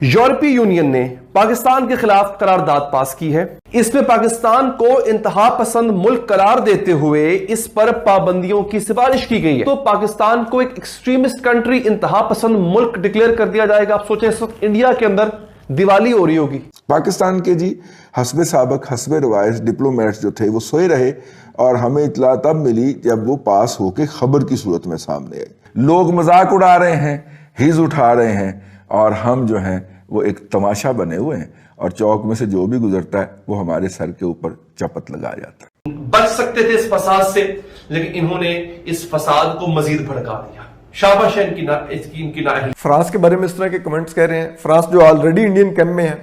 यूरोपीय यूनियन ने पाकिस्तान के खिलाफ करारदाद पास की है। इसमें पाकिस्तान को इंतहा पसंद मुल्क करार देते हुए इस पर पाबंदियों की सिफारिश की गई है। तो पाकिस्तान को एक एक्सट्रीमिस्ट कंट्री, इंतहा पसंद मुल्क डिक्लेयर कर दिया जाएगा। आप सोचें, इस वक्त इंडिया के अंदर दिवाली हो रही होगी। पाकिस्तान के जी हस्बे साबक हस्बे रवायत डिप्लोमेट्स जो थे वो सोए रहे और हमें इतला तब मिली जब वो पास होके खबर की सूरत में सामने आई। लोग मजाक उड़ा रहे हैं, हिज उठा रहे हैं और हम जो हैं वो एक तमाशा बने हुए हैं और चौक में से जो भी गुजरता है वो हमारे सर के ऊपर चपत लगा जाता है। बच सकते थे इस फसाद से, लेकिन इन्होंने इस फसाद को मजीद भड़का दिया। शाबाश है इनकी नाअहली। फ्रांस के बारे में इस तरह के कमेंट्स कह रहे हैं। फ्रांस जो ऑलरेडी इंडियन कैंप में है,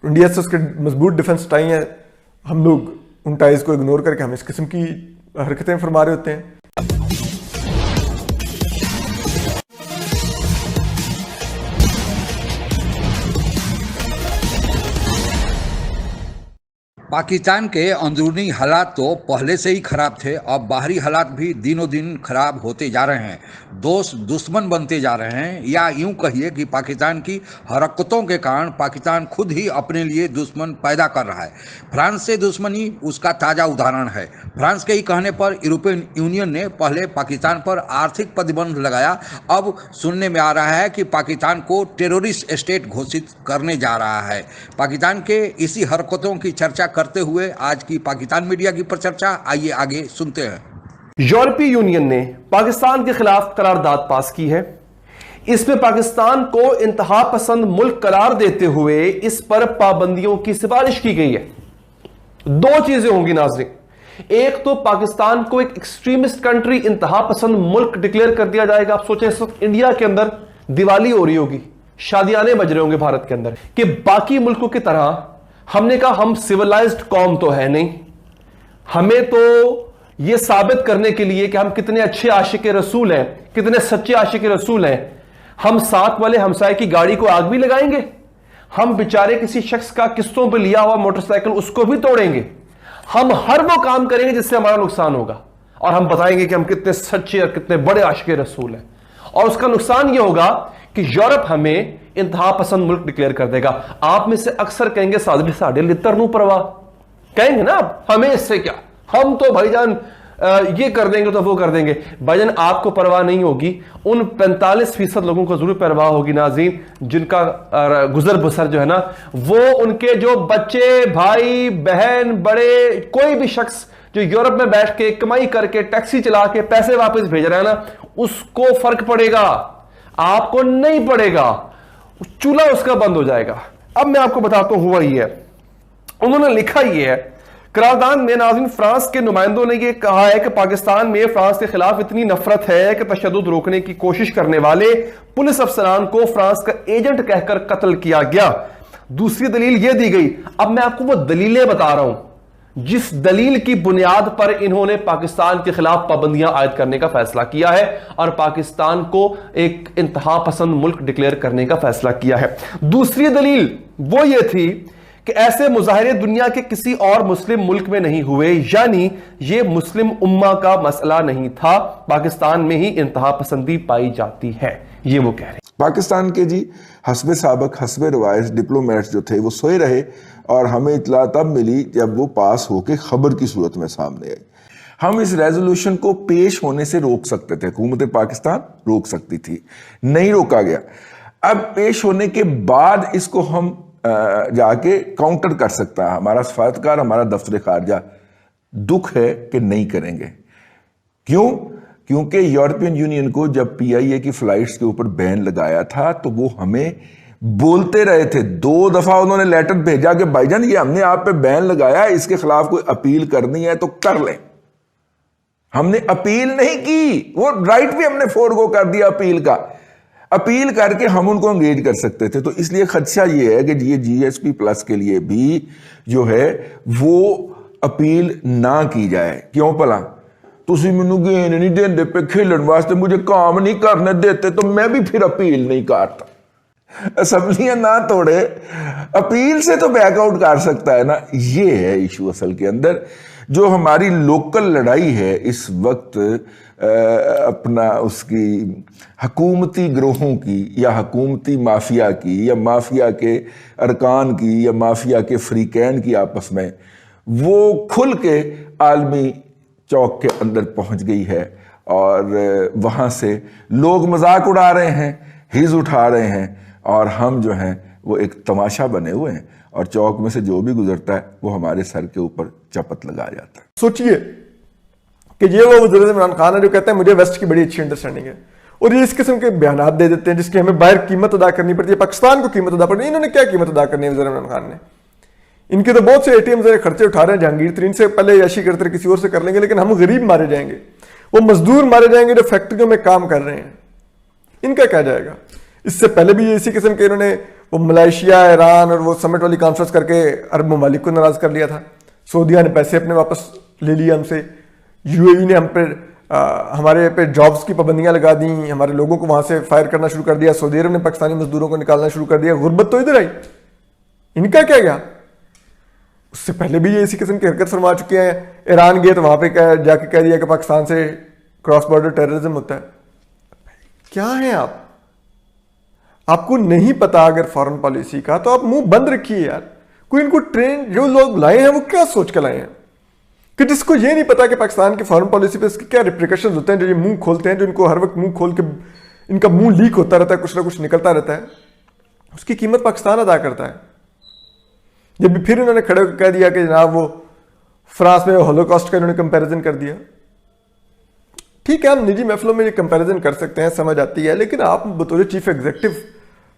इंडिया से उसके मजबूत डिफेंस टाई है, हम लोग उन टाइज को इग्नोर करके हम इस किस्म की हरकतें फरमा रहे होते हैं। पाकिस्तान के अंदरूनी हालात तो पहले से ही खराब थे, अब बाहरी हालात भी दिनों दिन खराब होते जा रहे हैं। दोस्त दुश्मन बनते जा रहे हैं, या यूं कहिए कि पाकिस्तान की हरकतों के कारण पाकिस्तान खुद ही अपने लिए दुश्मन पैदा कर रहा है। फ्रांस से दुश्मनी उसका ताज़ा उदाहरण है। फ्रांस के ही कहने पर यूरोपियन यूनियन ने पहले पाकिस्तान पर आर्थिक प्रतिबंध लगाया, अब सुनने में आ रहा है कि पाकिस्तान को टेररिस्ट स्टेट घोषित करने जा रहा है। पाकिस्तान के इसी हरकतों की चर्चा करते हुए आज की पाकिस्तान मीडिया की चर्चा आइए आगे सुनते हैं। यूरोपीय यूनियन ने पाकिस्तान के खिलाफ करारदाद पास की है। इसमें पाकिस्तान को इंतहा पसंद मुल्क करार देते हुए इस पर पाबंदियों की सिफारिश की गई है। दो चीजें होंगी नाज़रीन, एक तो पाकिस्तान को एक एक्सट्रीमिस्ट कंट्री, इंतहा पसंद मुल्क डिक्लेयर कर दिया जाएगा। आप सोचें, इस वक्त इंडिया के अंदर दिवाली हो रही होगी, शादियाने बज रहे होंगे भारत के अंदर कि बाकी मुल्कों की तरह हमने कहा हम सिविलाइज्ड कौम तो है नहीं, हमें तो यह साबित करने के लिए कि हम कितने अच्छे आशिक रसूल हैं, कितने सच्चे आशिक रसूल हैं, हम साथ वाले हमसाए की गाड़ी को आग भी लगाएंगे, हम बेचारे किसी शख्स का किस्तों पर लिया हुआ मोटरसाइकिल उसको भी तोड़ेंगे, हम हर वो काम करेंगे जिससे हमारा नुकसान होगा और हम बताएंगे कि हम कितने सच्चे और कितने बड़े आशिक रसूल हैं। और उसका नुकसान यह होगा कि यूरोप हमें इंतहा पसंद मुल्क डिक्लेयर कर देगा। आप में से अक्सर कहेंगे सादे साढ़े लितर नू परवाह, कहेंगे ना हमें इससे क्या, हम तो भाईजान ये कर देंगे तो वो कर देंगे। भाईजान आपको परवाह नहीं होगी, उन 45% लोगों को जरूर परवाह होगी नाज़रीन, जिनका गुजर बसर जो है ना वो उनके जो बच्चे, भाई बहन, बड़े, कोई भी शख्स जो यूरोप में बैठ के कमाई करके टैक्सी चला के पैसे वापस भेज रहा है ना, उसको फर्क पड़ेगा, आपको नहीं पड़ेगा, चूल्हा उसका बंद हो जाएगा। अब मैं आपको बताता हूं हुआ ही है, उन्होंने लिखा ही है करारदाद में नाज़रीन, फ्रांस के नुमाइंदों ने यह कहा है कि पाकिस्तान में फ्रांस के खिलाफ इतनी नफरत है कि तशद्दुद रोकने की कोशिश करने वाले पुलिस अफसरान को फ्रांस का एजेंट कहकर कत्ल किया गया। दूसरी दलील यह दी गई, अब मैं आपको वो दलीलें बता रहा हूं जिस दलील की बुनियाद पर इन्होंने पाकिस्तान के खिलाफ पाबंदियां आयद करने का फैसला किया है और पाकिस्तान को एक इंतहा पसंद मुल्क डिक्लेयर करने का फैसला किया है। दूसरी दलील वो ये थी कि ऐसे मुजाहिरे दुनिया के किसी और मुस्लिम मुल्क में नहीं हुए, यानी ये मुस्लिम उम्मा का मसला नहीं था, पाकिस्तान में ही इंतहा पसंदी पाई जाती है, ये वो कह रहे हैं। पाकिस्तान के जी हस्बे साबक हस्बे रवायत डिप्लोमेट्स जो थे वो सोए रहे और हमें इतला तब मिली जब वो पास होके खबर की सूरत में सामने आई। हम इस रेजोल्यूशन को पेश होने से रोक सकते थे, हुकूमत पाकिस्तान रोक सकती थी, नहीं रोका गया। अब पेश होने के बाद इसको हम जाके काउंटर कर सकता है हमारा सफारतकार, हमारा दफ्तर खारजा। दुख है कि नहीं करेंगे। क्यों? क्योंकि यूरोपियन यूनियन को जब PIA की फ्लाइट्स के ऊपर बैन लगाया था तो वो हमें बोलते रहे थे, 2 दफा उन्होंने लेटर भेजा कि भाईजान ये हमने आप पे बैन लगाया है, इसके खिलाफ कोई अपील करनी है तो कर लें। हमने अपील नहीं की, वो राइट भी हमने फोरगो कर दिया अपील का। अपील करके हम उनको एंगेज कर सकते थे। तो इसलिए खदशा ये है कि ये GSP+ के लिए भी जो है वो अपील ना की जाए। क्यों भला? तुसी मैनू गेन नहीं देंदे पे खेलने वास्ते, मुझे काम नहीं करने देते, तो मैं भी फिर अपील नहीं करता। असम्बलियां ना तोड़े, अपील से तो बैकआउट कर सकता है ना। ये है इशू असल के अंदर। जो हमारी लोकल लड़ाई है इस वक्त अपना उसकी हकूमती ग्रोहों की या हकूमती माफिया की या माफिया के अरकान की या माफिया के फ्रीकैन की आपस में, वो खुल के आलमी चौक के अंदर पहुंच गई है और वहाँ से लोग मजाक उड़ा रहे हैं, हिज उठा रहे हैं और हम जो हैं वो एक तमाशा बने हुए हैं और चौक में से जो भी गुजरता है वो हमारे सर के ऊपर चपत लगा जाता है। सोचिए कि ये वो वज़ीर इमरान खान है जो कहते हैं मुझे वेस्ट की बड़ी अच्छी अंडरस्टैंडिंग है और ये इस किस्म के बयानात दे देते हैं जिसकी हमें बाहर कीमत अदा करनी पड़ती है, पाकिस्तान को कीमत अदा करनी है। इन्होंने क्या कीमत अदा करनी है वज़ीर इमरान खान ने? इनके तो बहुत से एटीएम से खर्चे उठा रहे हैं, जहांगीर तरीन से पहले याशी करते रहे, किसी और से कर लेंगे, लेकिन हम गरीब मारे जाएंगे, वो मजदूर मारे जाएंगे जो फैक्ट्रियों में काम कर रहे हैं, इनका क्या जाएगा? इससे पहले भी इसी किस्म के इन्होंने वो मलेशिया, ईरान और वो समिट वाली कॉन्फ्रेंस करके अरब ममालिक को नाराज कर लिया था। सऊदीया ने पैसे अपने वापस ले लिए हमसे, यूएई ने हम पे हमारे पे जॉब्स की पाबंदियां लगा दी, हमारे लोगों को वहां से फायर करना शुरू कर दिया, सऊदी अरब ने पाकिस्तानी मजदूरों को निकालना शुरू कर दिया, गुर्बत तो इधर आई, इनका क्या गया? उससे पहले भी ये इसी किस्म की हरकत फरमा चुके हैं। ईरान गए तो वहां पे जाके कह दिया कि पाकिस्तान से क्रॉस बॉर्डर टेररिज्म होता है। क्या है आप? आपको नहीं पता अगर फॉरेन पॉलिसी का तो आप मुंह बंद रखिए यार। कोई इनको ट्रेन जो लोग लाए हैं वो क्या सोच कर लाए हैं कि जिसको ये नहीं पता कि पाकिस्तान की फॉरेन पॉलिसी पे इसके क्या रिप्रिकॉशंस होते हैं, जो ये मुंह खोलते हैं, जो इनको हर वक्त मुंह खोल के इनका मुंह लीक होता रहता है, कुछ ना कुछ निकलता रहता है, उसकी कीमत पाकिस्तान अदा करता है। जब भी फिर इन्होंने खड़े कह दिया कि जनाब वो फ्रांस में होलोकॉस्ट का इन्होंने कंपैरिजन कर दिया। ठीक है, हम निजी महफिलों में ये कंपैरिजन कर सकते हैं, समझ आती है, लेकिन आप बतौर चीफ एग्जीक्यूटिव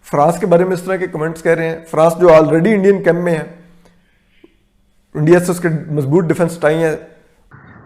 फ्रांस के बारे में इस तरह के कमेंट्स कह रहे हैं। फ्रांस जो ऑलरेडी इंडियन कैंप में है, इंडिया से उसके मजबूत डिफेंस टाई है।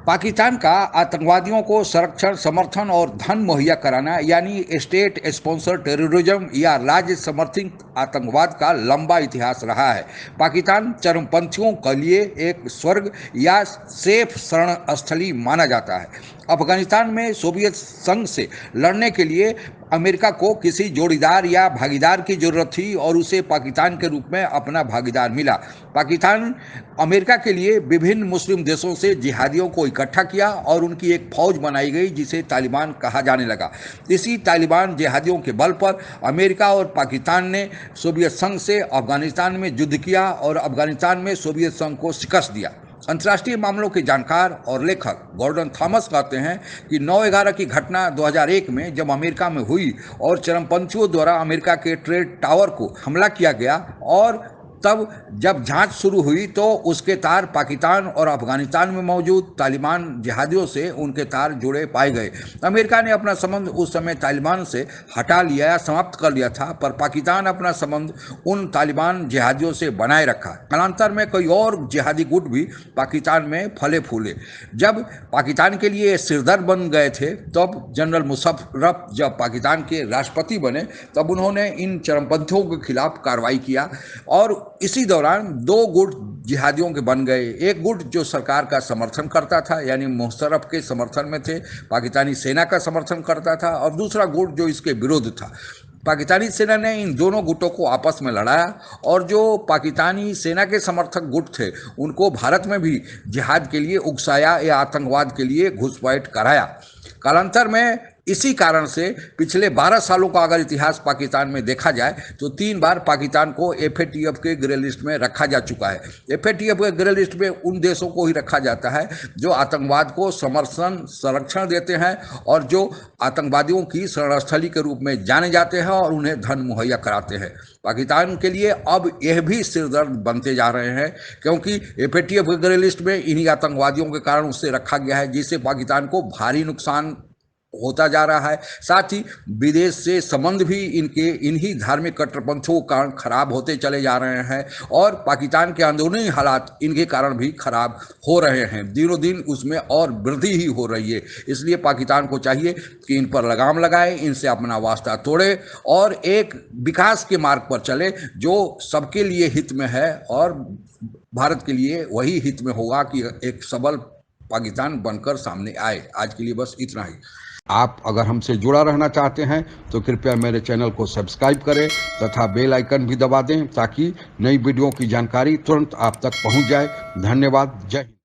पाकिस्तान का आतंकवादियों को संरक्षण, समर्थन और धन मुहैया कराना यानी स्टेट स्पॉन्सर टेररिज्म या राज्य समर्थित आतंकवाद का लंबा इतिहास रहा है। पाकिस्तान चरमपंथियों के लिए एक स्वर्ग या सेफ शरण स्थली माना जाता है। अफगानिस्तान में सोवियत संघ से लड़ने के लिए अमेरिका को किसी जोड़ीदार या भागीदार की जरूरत थी और उसे पाकिस्तान के रूप में अपना भागीदार मिला। पाकिस्तान अमेरिका के लिए विभिन्न मुस्लिम देशों से जिहादियों को इकट्ठा किया और उनकी एक फौज बनाई गई जिसे तालिबान कहा जाने लगा। इसी तालिबान जिहादियों के बल पर अमेरिका और पाकिस्तान ने सोवियत संघ से अफगानिस्तान में युद्ध किया और अफगानिस्तान में सोवियत संघ को शिकस्त दिया। अंतर्राष्ट्रीय मामलों के जानकार और लेखक गॉर्डन थॉमस कहते हैं कि 9/11 की घटना 2001 में जब अमेरिका में हुई और चरमपंथियों द्वारा अमेरिका के ट्रेड टावर को हमला किया गया और तब जब जांच शुरू हुई तो उसके तार पाकिस्तान और अफगानिस्तान में मौजूद तालिबान जिहादियों से उनके तार जुड़े पाए गए। अमेरिका ने अपना संबंध उस समय तालिबान से हटा लिया या समाप्त कर लिया था, पर पाकिस्तान अपना संबंध उन तालिबान जिहादियों से बनाए रखा। कालांतर में कई और जिहादी गुट भी पाकिस्तान में फले फूले। जब पाकिस्तान के लिए सिरदर्द बन गए थे तब जनरल मुशर्रफ जब पाकिस्तान के राष्ट्रपति बने तब उन्होंने इन चरमपंथियों के खिलाफ कार्रवाई किया और इसी दौरान 2 गुट जिहादियों के बन गए। एक गुट जो सरकार का समर्थन करता था यानी मुशर्रफ के समर्थन में थे, पाकिस्तानी सेना का समर्थन करता था, और दूसरा गुट जो इसके विरुद्ध था। पाकिस्तानी सेना ने इन दोनों गुटों को आपस में लड़ाया और जो पाकिस्तानी सेना के समर्थक गुट थे उनको भारत में भी जिहाद के लिए उकसाया या आतंकवाद के लिए घुसपैठ कराया। कालांतर में इसी कारण से पिछले 12 सालों का अगर इतिहास पाकिस्तान में देखा जाए तो 3 बार पाकिस्तान को FATF के ग्रे लिस्ट में रखा जा चुका है। FATF के ग्रे लिस्ट में उन देशों को ही रखा जाता है जो आतंकवाद को समर्थन संरक्षण देते हैं और जो आतंकवादियों की शरणस्थली के रूप में जाने जाते हैं और उन्हें धन मुहैया कराते हैं। पाकिस्तान के लिए अब यह भी सिरदर्द बनते जा रहे हैं क्योंकि FATF के ग्रे लिस्ट में इन्हीं आतंकवादियों के कारण उससे रखा गया है, जिससे पाकिस्तान को भारी नुकसान होता जा रहा है। साथ ही विदेश से संबंध भी इन्हीं धार्मिक कट्टरपंथियों के कारण खराब होते चले जा रहे हैं और पाकिस्तान के अंदरूनी हालात इनके कारण भी खराब हो रहे हैं। दिनों दिन उसमें और वृद्धि ही हो रही है। इसलिए पाकिस्तान को चाहिए कि इन पर लगाम लगाए, इनसे अपना वास्ता तोड़े और एक विकास के मार्ग पर चले जो सबके लिए हित में है और भारत के लिए वही हित में होगा कि एक सबल पाकिस्तान बनकर सामने आए। आज के लिए बस इतना ही। आप अगर हमसे जुड़ा रहना चाहते हैं तो कृपया मेरे चैनल को सब्सक्राइब करें तथा बेल आइकन भी दबा दें ताकि नई वीडियो की जानकारी तुरंत आप तक पहुंच जाए। धन्यवाद। जय हिंद।